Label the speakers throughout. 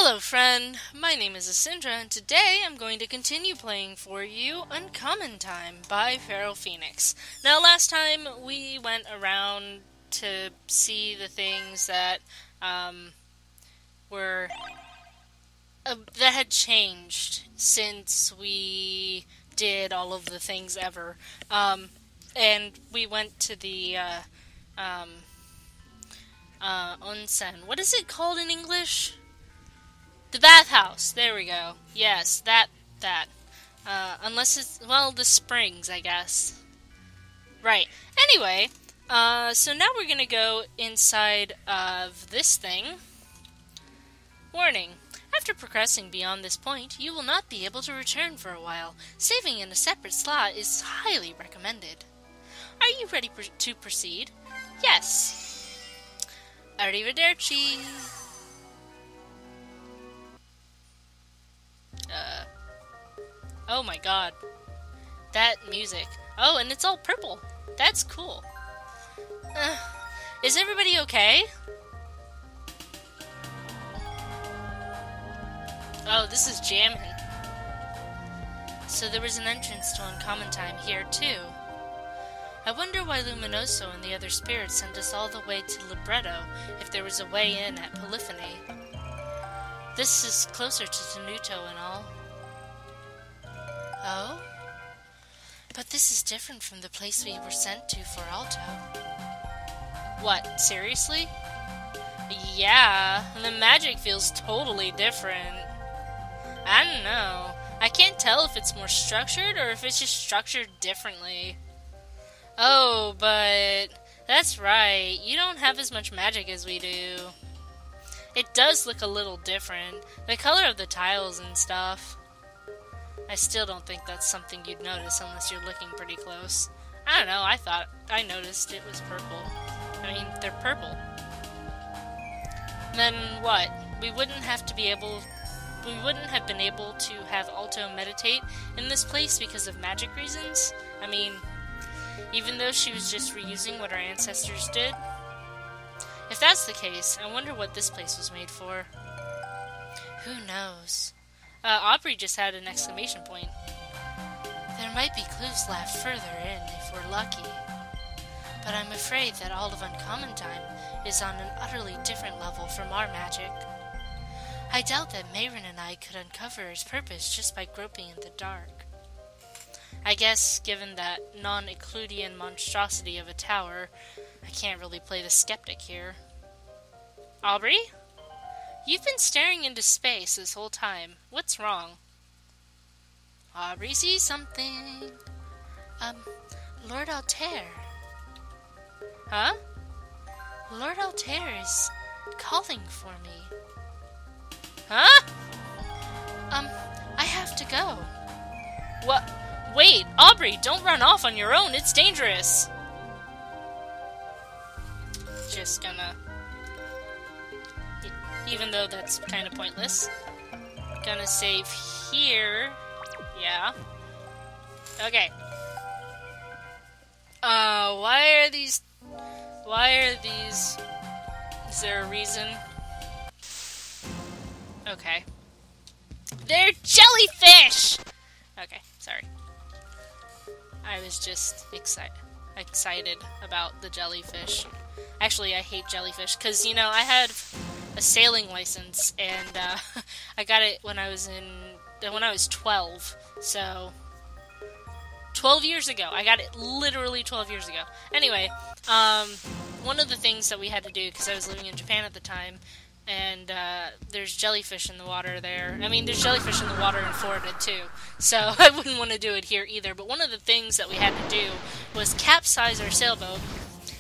Speaker 1: Hello friend, my name is Asindra, and today I'm going to continue playing for you Uncommon Time by Feral Phoenix. Now last time we went around to see the things that were that had changed since we did all of the things ever. And we went to the onsen. What is it called in English? The bathhouse. There we go. Yes, that. Unless it's, well, the springs, I guess. Right. Anyway, so now we're gonna go inside of this thing. Warning. After progressing beyond this point, you will not be able to return for a while. Saving in a separate slot is highly recommended. Are you ready to proceed? Yes. Arrivederci. Oh my god. That music. Oh, and it's all purple. That's cool. Is everybody okay? Oh, this is jamming. So there was an entrance to Uncommon Time here, too. I wonder why Luminoso and the other spirits sent us all the way to Libretto if there was a way in at Polyphony. This is closer to Tenuto and all. Oh? But this is different from the place we were sent to for Alto. What, seriously? Yeah, the magic feels totally different. I don't know. I can't tell if it's more structured or if it's just structured differently. Oh, but that's right. You don't have as much magic as we do. It does look a little different. The color of the tiles and stuff. I still don't think that's something you'd notice unless you're looking pretty close. I don't know, I thought I noticed it was purple. I mean, they're purple. Then what? We wouldn't have been able to have Alto meditate in this place because of magic reasons? I mean, even though she was just reusing what our ancestors did? If that's the case, I wonder what this place was made for. Who knows? Aubrey just had an exclamation point. There might be clues left further in if we're lucky. But I'm afraid that all of Uncommon Time is on an utterly different level from our magic. I doubt that Mayrin and I could uncover its purpose just by groping in the dark. I guess, given that non-Euclidean monstrosity of a tower, I can't really play the skeptic here. Aubrey? You've been staring into space this whole time. What's wrong? Aubrey sees something. Lord Altair. Huh? Lord Altair is calling for me. Huh? I have to go. What? Wait, Aubrey, don't run off on your own. It's dangerous. Just gonna... Even though that's kind of pointless. Gonna save here. Yeah. Okay. Why are these... Is there a reason? Okay. They're jellyfish! Okay, sorry. I was just excited about the jellyfish. Actually, I hate jellyfish, because, you know, I had a sailing license, and I got it when I was 12, so 12 years ago. I got it literally 12 years ago. Anyway, one of the things that we had to do, because I was living in Japan at the time, and there's jellyfish in the water there. I mean, there's jellyfish in the water in Florida, too, so I wouldn't want to do it here either. But one of the things that we had to do was capsize our sailboat,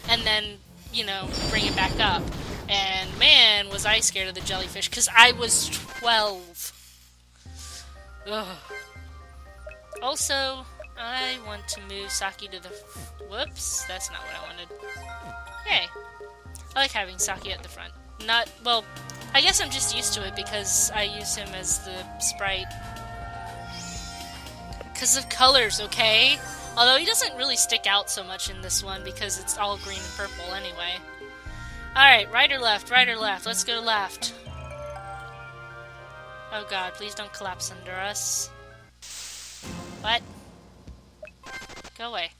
Speaker 1: and then, you know, bring it back up. And man, was I scared of the jellyfish, because I was 12. Ugh. Also, I want to move Saki to the... Whoops, that's not what I wanted. Yay. I like having Saki at the front. Not, well, I guess I'm just used to it because I use him as the sprite. Because of colors, okay? Although he doesn't really stick out so much in this one because it's all green and purple anyway. Alright, right or left? Right or left? Let's go left. Oh god, please don't collapse under us. What? Go away.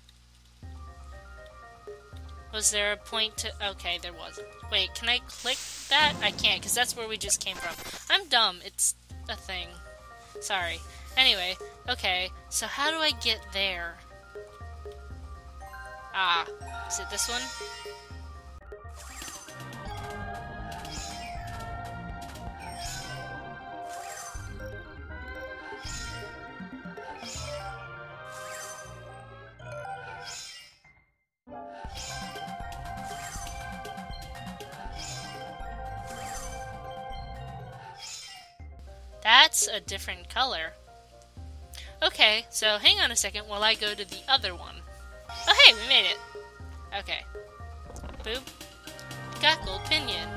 Speaker 1: Was there a point to... Okay, there wasn't. Wait, can I click that? I can't, because that's where we just came from. I'm dumb. It's a thing. Sorry. Anyway, okay, so how do I get there? Ah, is it this one? That's a different color. Okay, so hang on a second while I go to the other one. Oh hey, we made it! Okay. Boop. Got gold pinion.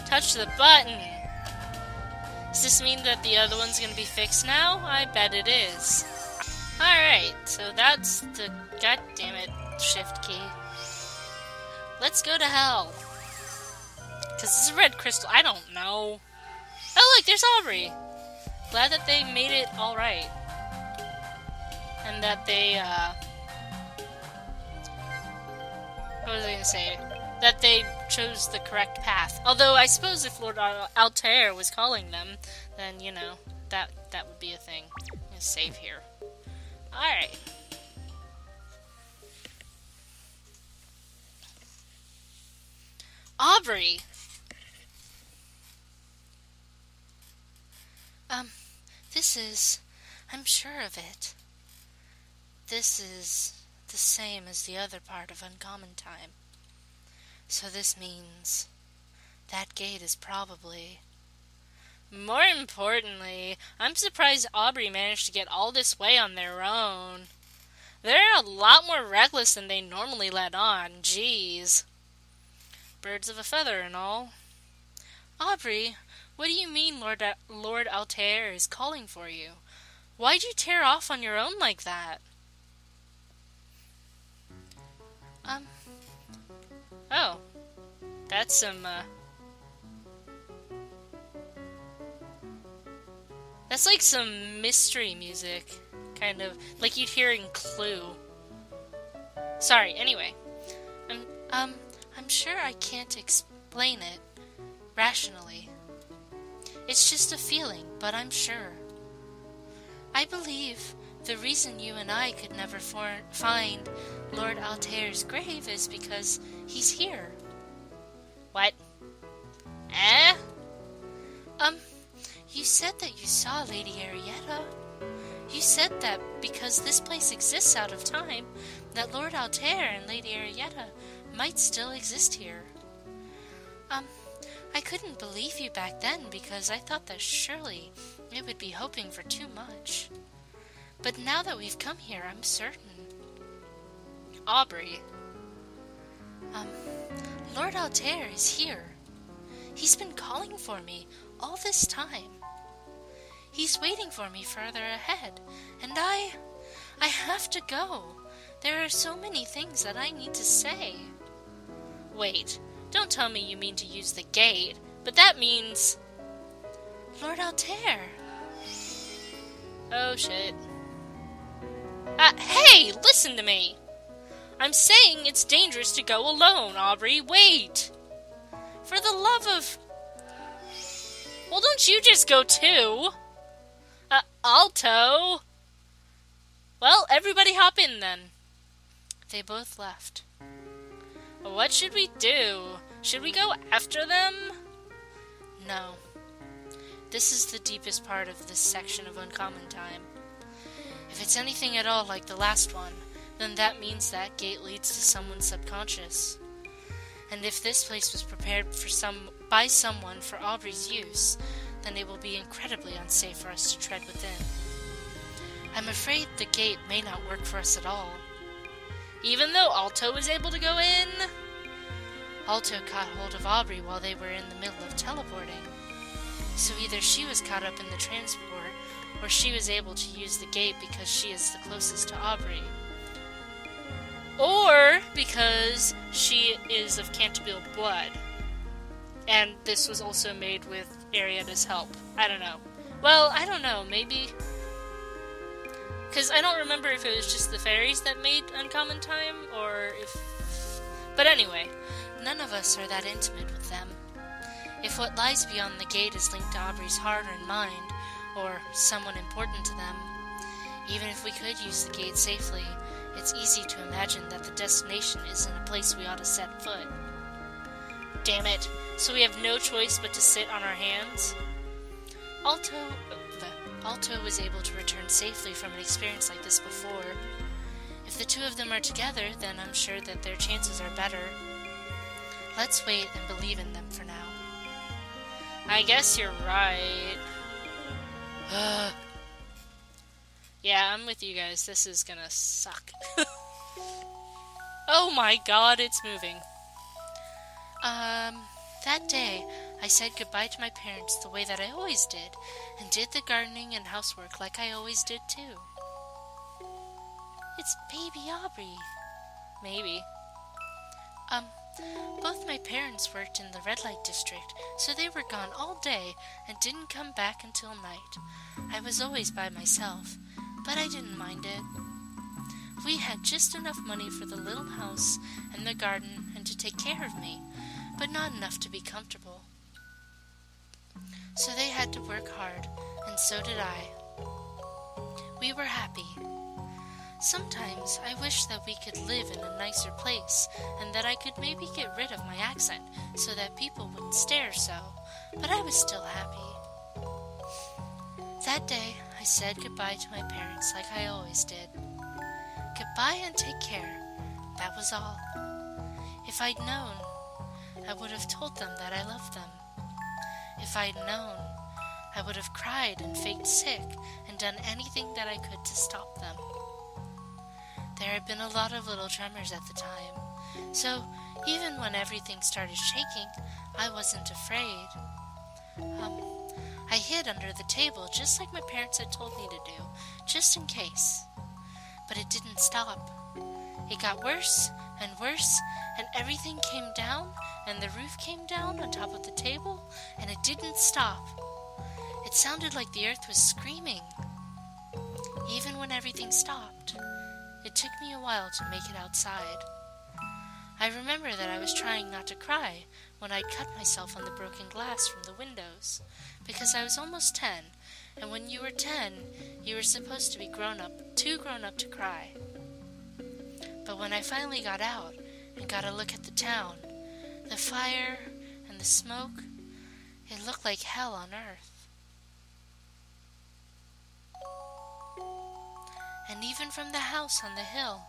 Speaker 1: Touch the button! Does this mean that the other one's gonna be fixed now? I bet it is. Alright, so that's the goddammit shift key. Let's go to hell. Cause this is a red crystal, I don't know. Oh look, there's Aubrey! Glad that they made it alright. And that they, what was I gonna say? That they chose the correct path. Although, I suppose if Lord Altair was calling them, then, you know, that would be a thing. I'm gonna save here. Alright. Aubrey! This is... I'm sure of it. This is the same as the other part of Uncommon Time. So this means that gate is probably... More importantly, I'm surprised Aubrey managed to get all this way on their own. They're a lot more reckless than they normally let on, jeez. Birds of a feather and all. Aubrey, what do you mean Lord Altair is calling for you? Why'd you tear off on your own like that? Oh. That's some, That's like some mystery music. Kind of. Like you'd hear in Clue. Sorry, anyway. I'm sure I can't explain it rationally. It's just a feeling, but I'm sure. I believe the reason you and I could never find Lord Altair's grave is because he's here. What? Eh? You said that you saw Lady Arietta. You said that because this place exists out of time, that Lord Altair and Lady Arietta might still exist here. I couldn't believe you back then because I thought that surely it would be hoping for too much. But now that we've come here, I'm certain. Aubrey. Lord Altair is here. He's been calling for me all this time. He's waiting for me further ahead, and I have to go. There are so many things that I need to say. Wait, don't tell me you mean to use the gate, but that means... Lord Altair. Oh shit. Hey, listen to me! I'm saying it's dangerous to go alone, Aubrey, wait! For the love of... Well, don't you just go too? Alto! Well, everybody hop in then. They both left. What should we do? Should we go after them? No. This is the deepest part of this section of Uncommon Time. If it's anything at all like the last one, then that means that gate leads to someone's subconscious. And if this place was prepared by someone for Aubrey's use, then it will be incredibly unsafe for us to tread within. I'm afraid the gate may not work for us at all. Even though Alto was able to go in? Alto caught hold of Aubrey while they were in the middle of teleporting. So either she was caught up in the transport, or she was able to use the gate because she is the closest to Aubrey. Or because she is of Cantabile blood. And this was also made with Arietta's help. I don't know. Well, I don't know, maybe... Because I don't remember if it was just the fairies that made uncommon time, or if... But anyway, none of us are that intimate with them. If what lies beyond the gate is linked to Aubrey's heart and mind, or someone important to them, even if we could use the gate safely, it's easy to imagine that the destination isn't a place we ought to set foot. Damn it, so we have no choice but to sit on our hands? Alto was able to return safely from an experience like this before. If the two of them are together, then I'm sure that their chances are better. Let's wait and believe in them for now. I guess you're right. Yeah, I'm with you guys. This is gonna suck. Oh my god, it's moving. That day, I said goodbye to my parents the way that I always did, and did the gardening and housework like I always did too. It's baby Aubrey. Maybe. Both my parents worked in the red light district, so they were gone all day and didn't come back until night. I was always by myself, but I didn't mind it. We had just enough money for the little house and the garden and to take care of me, but not enough to be comfortable. So they had to work hard, and so did I. We were happy. Sometimes I wish that we could live in a nicer place, and that I could maybe get rid of my accent so that people wouldn't stare so, but I was still happy. That day, I said goodbye to my parents like I always did. Goodbye and take care. That was all. If I'd known, I would have told them that I loved them. If I'd known, I would have cried and faked sick and done anything that I could to stop them. There had been a lot of little tremors at the time, so even when everything started shaking, I wasn't afraid. I hid under the table just like my parents had told me to do, just in case. But it didn't stop. It got worse, and everything came down, and the roof came down on top of the table, and it didn't stop. It sounded like the earth was screaming. Even when everything stopped, it took me a while to make it outside. I remember that I was trying not to cry when I'd cut myself on the broken glass from the windows, because I was almost 10, and when you were 10, you were supposed to be too grown up to cry. But when I finally got out and got a look at the town, the fire and the smoke, it looked like hell on earth. And even from the house on the hill,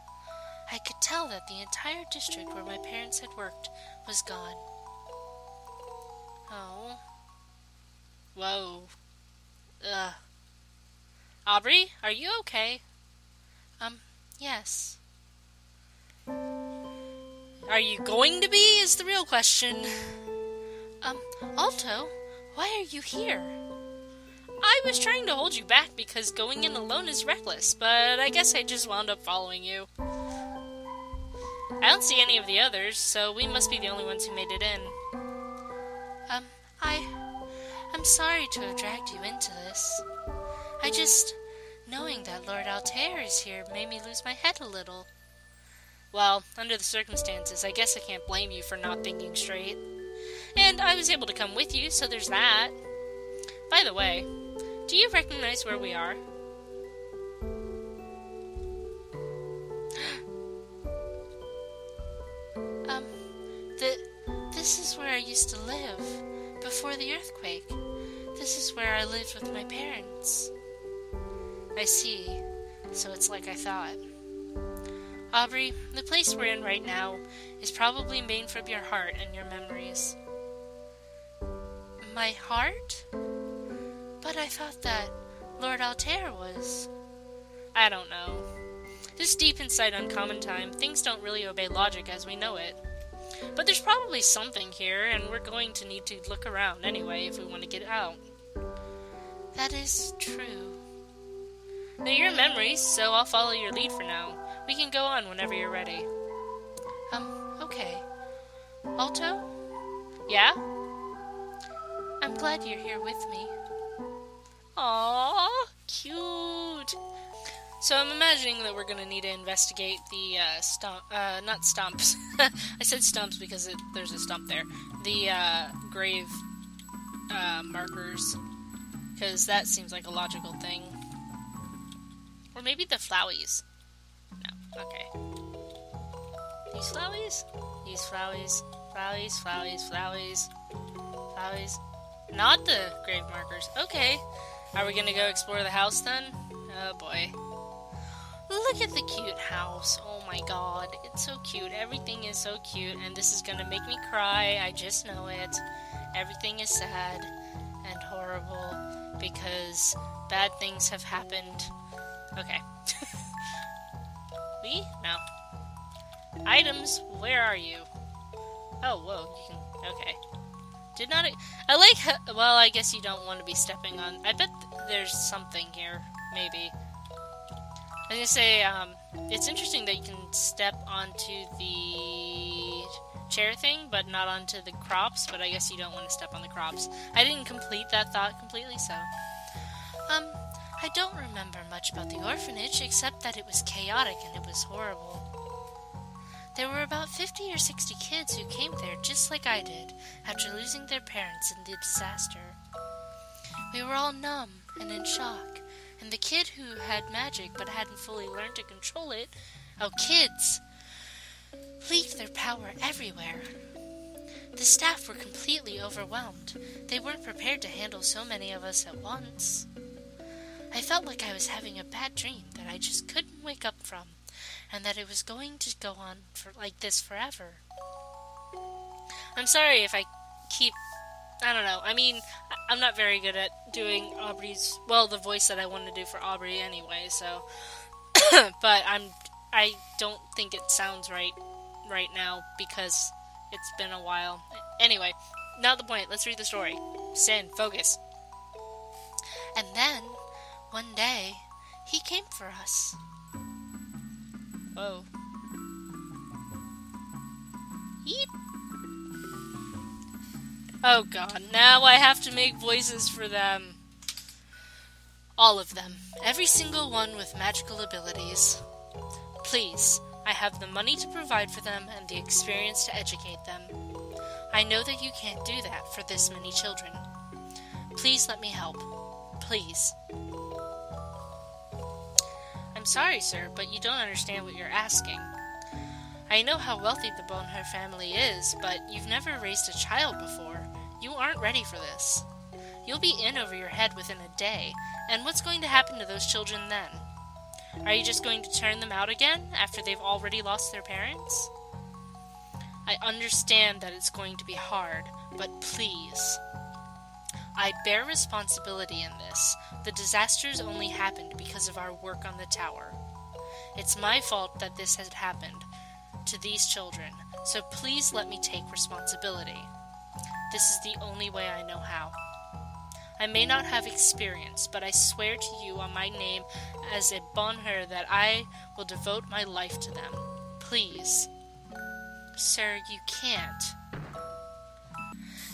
Speaker 1: I could tell that the entire district where my parents had worked was gone. Oh. Whoa. Ugh. Aubrey, are you okay? Yes. Are you going to be, is the real question. Alto, why are you here? I was trying to hold you back because going in alone is reckless, but I guess I just wound up following you. I don't see any of the others, so we must be the only ones who made it in. I'm sorry to have dragged you into this. Knowing that Lord Altair is here made me lose my head a little. Well, under the circumstances, I guess I can't blame you for not thinking straight. And I was able to come with you, so there's that. By the way, do you recognize where we are? This is where I used to live, before the earthquake. This is where I lived with my parents. I see. So it's like I thought. Aubrey, the place we're in right now is probably made from your heart and your memories. My heart? But I thought that Lord Altair was... I don't know. This deep inside uncommon time, things don't really obey logic as we know it. But there's probably something here, and we're going to need to look around anyway if we want to get out. That is true. They're your memories, so I'll follow your lead for now. We can go on whenever you're ready. Okay. Alto? Yeah? I'm glad you're here with me. Aww, cute. So I'm imagining that we're going to need to investigate the not stumps. I said stumps because there's a stump there. The grave markers, because that seems like a logical thing. Or maybe the flowies. No, okay. These flowies? These flowies. Flowies, flowies, flowies. Flowies. Not the grave markers. Okay. Are we gonna go explore the house then? Oh boy. Look at the cute house. Oh my god. It's so cute. Everything is so cute. And this is gonna make me cry. I just know it. Everything is sad and horrible because bad things have happened. Okay. We? No. Items, where are you? Oh, whoa. You can, okay. Did not... I like how... Well, I guess you don't want to be stepping on... I bet there's something here. Maybe. I was gonna say, it's interesting that you can step onto the chair thing, but not onto the crops, but I guess you don't want to step on the crops. I didn't complete that thought completely, so... I don't remember much about the orphanage, except that it was chaotic and it was horrible. There were about 50 or 60 kids who came there just like I did, after losing their parents in the disaster. We were all numb and in shock, and the kid who had magic but hadn't fully learned to control it, kids, leaked their power everywhere. The staff were completely overwhelmed. They weren't prepared to handle so many of us at once. I felt like I was having a bad dream that I just couldn't wake up from, and that it was going to go on like this forever. I'm sorry if I keep... I don't know. I mean, I'm not very good at doing Aubrey's... Well, the voice that I want to do for Aubrey anyway, so... but I don't think it sounds right now because it's been a while. Anyway, not the point. Let's read the story. Sin, focus. And then... one day, he came for us. Whoa. Yeep. Oh god, now I have to make voices for them. All of them. Every single one with magical abilities. Please, I have the money to provide for them and the experience to educate them. I know that you can't do that for this many children. Please let me help. Please. I'm sorry, sir, but you don't understand what you're asking. I know how wealthy the Bonheur family is, but you've never raised a child before. You aren't ready for this. You'll be in over your head within a day, and what's going to happen to those children then? Are you just going to turn them out again after they've already lost their parents? I understand that it's going to be hard, but please. I bear responsibility in this. The disasters only happened because of our work on the tower. It's my fault that this had happened to these children, so please let me take responsibility. This is the only way I know how. I may not have experience, but I swear to you on my name as a bonheur that I will devote my life to them. Please. Sir, you can't.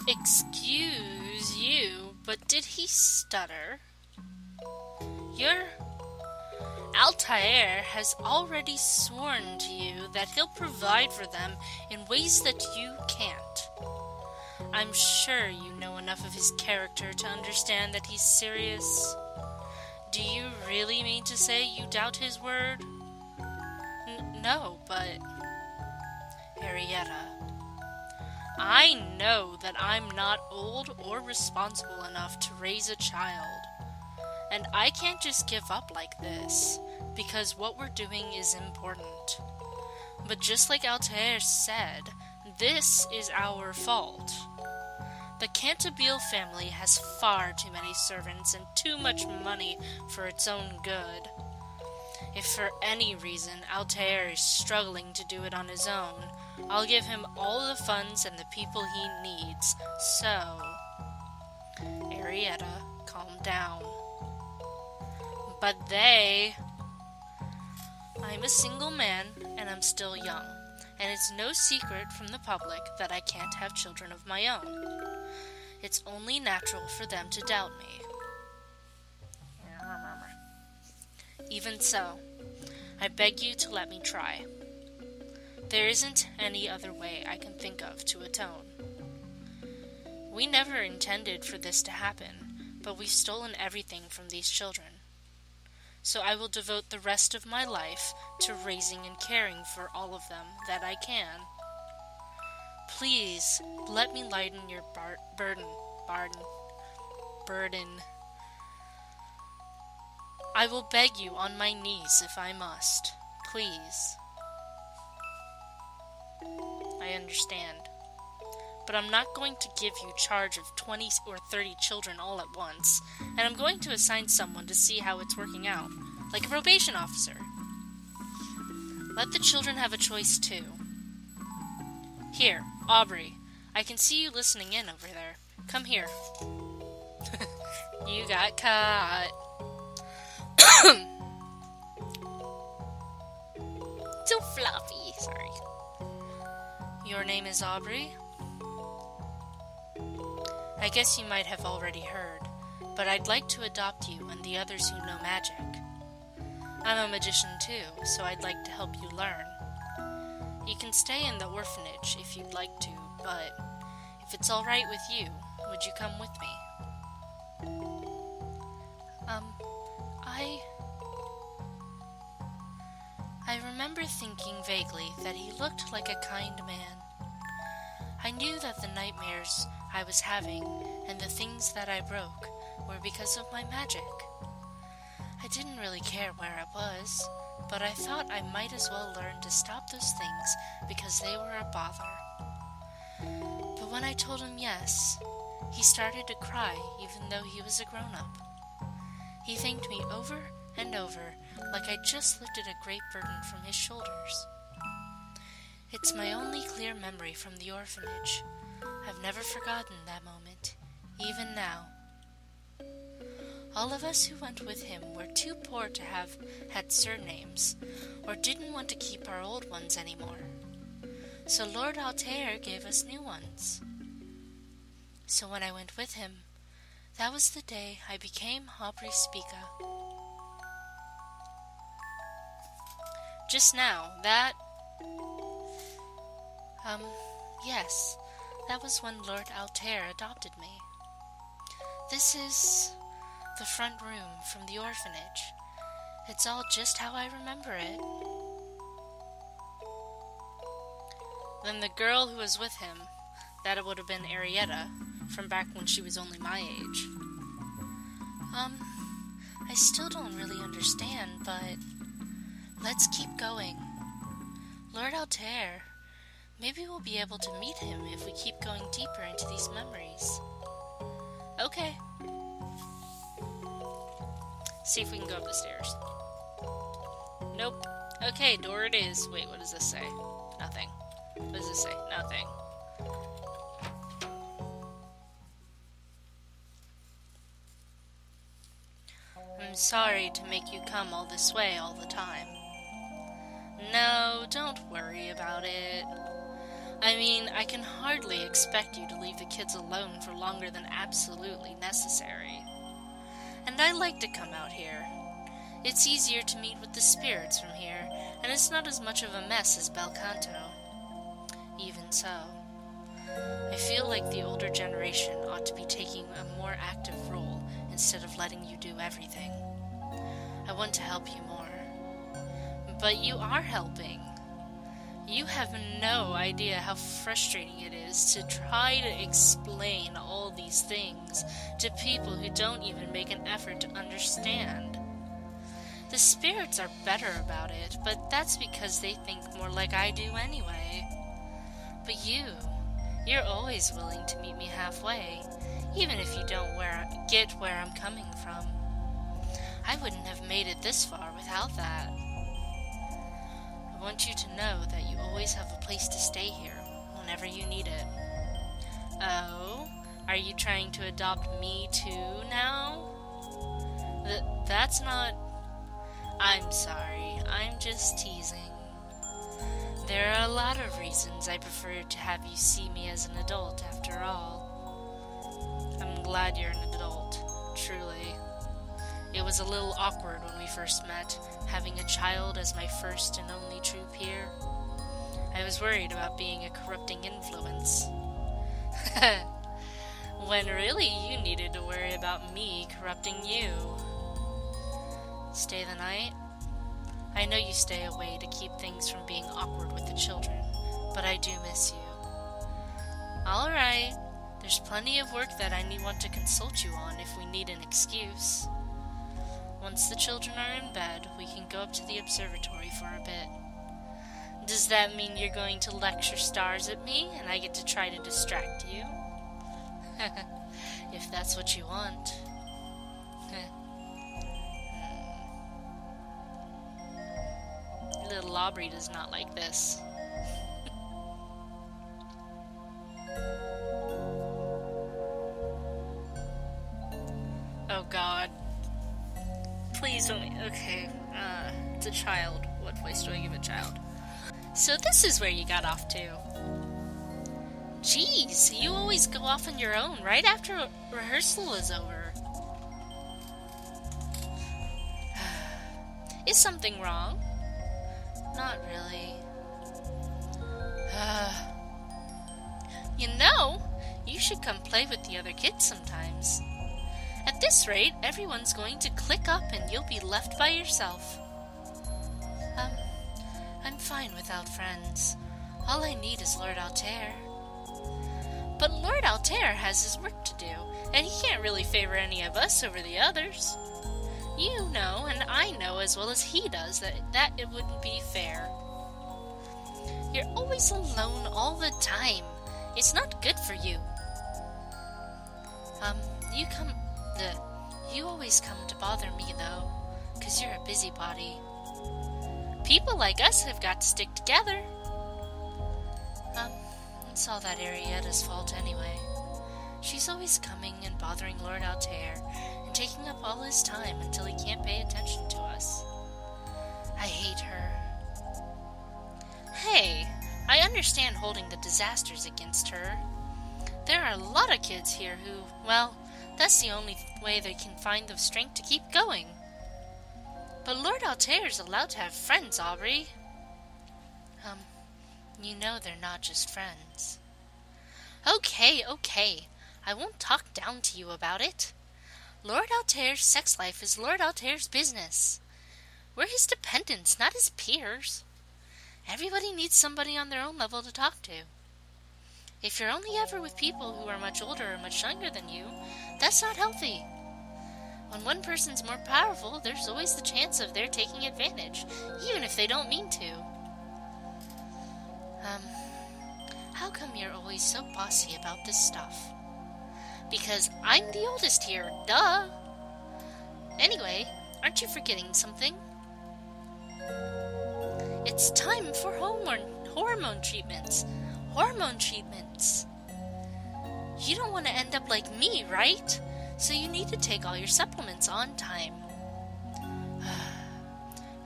Speaker 1: Excuse you, but did he stutter? Your Altair has already sworn to you that he'll provide for them in ways that you can't. I'm sure you know enough of his character to understand that he's serious. Do you really mean to say you doubt his word? No, but... Henrietta, I know that I'm not old or responsible enough to raise a child. And I can't just give up like this, because what we're doing is important. But just like Altair said, this is our fault. The Cantabile family has far too many servants and too much money for its own good. If for any reason Altair is struggling to do it on his own, I'll give him all the funds and the people he needs, so... Henrietta, calm down. But they... I'm a single man, and I'm still young, and it's no secret from the public that I can't have children of my own. It's only natural for them to doubt me. Even so, I beg you to let me try. There isn't any other way I can think of to atone. We never intended for this to happen, but we've stolen everything from these children. So I will devote the rest of my life to raising and caring for all of them that I can. Please, let me lighten your burden. I will beg you on my knees if I must. Please. I understand. But I'm not going to give you charge of 20 or 30 children all at once, and I'm going to assign someone to see how it's working out, like a probation officer. Let the children have a choice too. Here, Aubrey, I can see you listening in over there. Come here. You got caught. So floppy. Sorry. Your name is Aubrey? I guess you might have already heard, but I'd like to adopt you and the others who know magic. I'm a magician too, so I'd like to help you learn. You can stay in the orphanage if you'd like to, but if it's alright with you, would you come with me? I remember thinking vaguely that he looked like a kind man. I knew that the nightmares I was having and the things that I broke were because of my magic. I didn't really care where I was, but I thought I might as well learn to stop those things because they were a bother. But when I told him yes, he started to cry even though he was a grown-up. He thanked me over and over like I just lifted a great burden from his shoulders. It's my only clear memory from the orphanage. I've never forgotten that moment, even now. All of us who went with him were too poor to have had surnames, or didn't want to keep our old ones anymore. So Lord Altair gave us new ones. So when I went with him, that was the day I became Aubrey Spica. Just now, yes, that was when Lord Altair adopted me. This is the front room from the orphanage. It's all just how I remember it. Then the girl who was with him, that it would have been Arietta, from back when she was only my age. I still don't really understand, but let's keep going. Lord Altair, maybe we'll be able to meet him if we keep going deeper into these memories. Okay. See if we can go up the stairs. Nope. Okay, door it is. Wait, what does this say? Nothing. What does this say? Nothing. I'm sorry to make you come all this way all the time. No, don't worry about it. I mean, I can hardly expect you to leave the kids alone for longer than absolutely necessary. And I like to come out here. It's easier to meet with the spirits from here, and it's not as much of a mess as Bel Canto. Even so, I feel like the older generation ought to be taking a more active role instead of letting you do everything. I want to help you more. But you are helping. You have no idea how frustrating it is to try to explain all these things to people who don't even make an effort to understand. The spirits are better about it, but that's because they think more like I do anyway. But you're always willing to meet me halfway, even if you don't get where I'm coming from. I wouldn't have made it this far without that. I want you to know that you always have a place to stay here whenever you need it. Oh, are you trying to adopt me too now? That's not... I'm sorry, I'm just teasing. There are a lot of reasons I prefer to have you see me as an adult after all. I'm glad you're an adult, truly. It was a little awkward when we first met, having a child as my first and only true peer. I was worried about being a corrupting influence. When really you needed to worry about me corrupting you. Stay the night? I know you stay away to keep things from being awkward with the children, but I do miss you. Alright, there's plenty of work that I want to consult you on if we need an excuse. Once the children are in bed, we can go up to the observatory for a bit. Does that mean you're going to lecture stars at me, and I get to try to distract you? If that's what you want. Little Aubrey does not like this. Oh God. Please don't. Okay, it's a child. What voice do I give a child? So this is where you got off to. Jeez, you always go off on your own right after rehearsal is over. Is something wrong? Not really. You know, you should come play with the other kids sometimes. At this rate, everyone's going to click up and you'll be left by yourself. I'm fine without friends. All I need is Lord Altair. But Lord Altair has his work to do, and he can't really favor any of us over the others. You know, and I know as well as he does, that it wouldn't be fair. You're always alone all the time. It's not good for you. You always come to bother me, though, 'cause you're a busybody. People like us have got to stick together. It's all that Arietta's fault anyway. She's always coming and bothering Lord Altair and taking up all his time until he can't pay attention to us. I hate her. Hey, I understand holding the disasters against her. There are a lot of kids here who, well, that's the only way they can find the strength to keep going. But Lord Altair's allowed to have friends, Aubrey. You know they're not just friends. Okay. I won't talk down to you about it. Lord Altair's sex life is Lord Altair's business. We're his dependents, not his peers. Everybody needs somebody on their own level to talk to. If you're only ever with people who are much older or much younger than you, that's not healthy. When one person's more powerful, there's always the chance of their taking advantage, even if they don't mean to. How come you're always so bossy about this stuff? Because I'm the oldest here, duh! Anyway, aren't you forgetting something? It's time for hormone treatments. Hormone treatments. You don't want to end up like me, right? So you need to take all your supplements on time.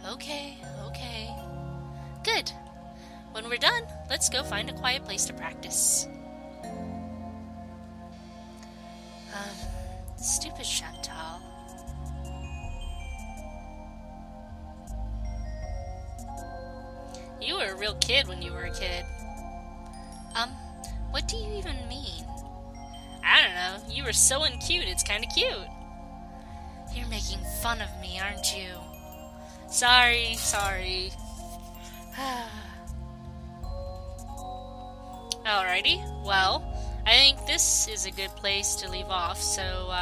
Speaker 1: Okay. Good. When we're done, let's go find a quiet place to practice. Stupid Chantal. You were a real kid when you were a kid. What do you even mean? I don't know. You were so uncute, it's kinda cute. You're making fun of me, aren't you? Sorry. Alrighty, well, I think this is a good place to leave off, so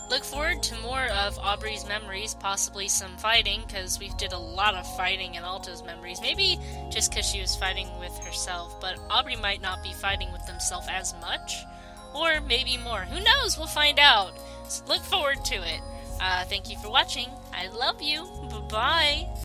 Speaker 1: look forward to more of Aubrey's memories, possibly some fighting, because we did a lot of fighting in Alto's memories, maybe just because she was fighting with herself, but Aubrey might not be fighting with himself as much, or maybe more. Who knows? We'll find out. So look forward to it. Thank you for watching. I love you. Bye-bye.